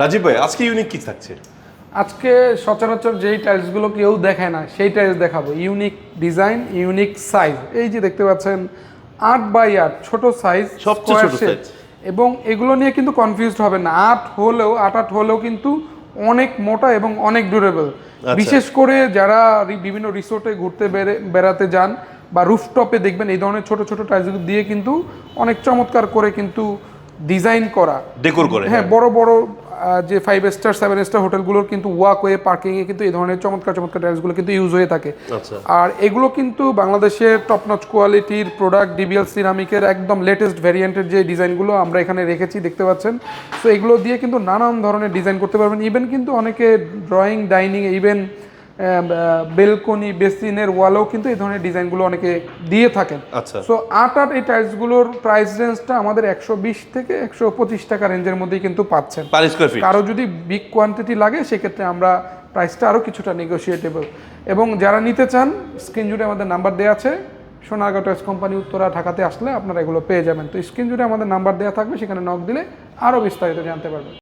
রাজীব ভাই আজকে ইউনিক কি থাকছে? আজকে সচরাচর যেই টাইলসগুলো কেউ দেখায় না সেই টাইলস দেখাবো। Unique design, unique size. এই যে দেখতে পাচ্ছেন 8x8 ছোট সাইজ, সবচেয়ে ছোট সাইজ। এবং এগুলো নিয়ে কিন্তু কনফিউজড হবে না। 8 হলেও কিন্তু অনেক মোটা এবং অনেক ডিউরেবল। বিশেষ করে যারা বিভিন্ন রিসোর্টে ঘুরতে বেড়াতে যান বা রুফটপে দেখবেন এই ধরনের ছোট ছোট টাইলসগুলো দিয়ে কিন্তু অনেক চমৎকার করে কিন্তু ডিজাইন করা, ডেকোর করে। হ্যাঁ, বড় বড় যে 5 স্টার 7 স্টার হোটেলগুলোর কিন্তু ওয়াকওয়ে পার্কিংয়ে কিন্তু এই ধরনের চমৎকার চমৎকার টাইলসগুলো কিন্তু ইউজ হয়ে থাকে। আচ্ছা। আর এগুলো কিন্তু বাংলাদেশের টপ নচ কোয়ালিটির প্রোডাক্ট, ডিবিএল সিরামিকের একদম লেটেস্ট ভ্যারিয়েন্টের যে ডিজাইনগুলো আমরা এখানে রেখেছি দেখতে পাচ্ছেন। সো এগুলো দিয়ে কিন্তু নানান ধরনের ডিজাইন করতে পারবেন। ইভেন কিন্তু অনেকে ড্রয়িং, ডাইনিং, ইভেন বেলকনি, বেসিনের ওয়ালেও কিন্তু এই ধরনের ডিজাইনগুলো অনেকে দিয়ে থাকেন। আচ্ছা। সো 8 এই টাইলসগুলোর প্রাইস রেঞ্জটা আমাদের 120 থেকে 125 টাকা রেঞ্জের মধ্যেই কিন্তু পাচ্ছেন পার স্কয়ার ফিট। কারো যদি বিগ কোয়ান্টিটি লাগে সেক্ষেত্রে আমরা প্রাইসটা আরও কিছুটা নেগোশিয়েটেবল। এবং যারা নিতে চান স্ক্রিন জুড়ে আমাদের নাম্বার দেওয়া আছে। সোনারগাঁও টয়েস কোম্পানি, উত্তরা, ঢাকাতে আসলে আপনারা এগুলো পেয়ে যাবেন। তো স্ক্রিন জুড়ে আমাদের নাম্বার দেওয়া থাকবে, সেখানে নক দিলে আরও বিস্তারিত জানতে পারবেন।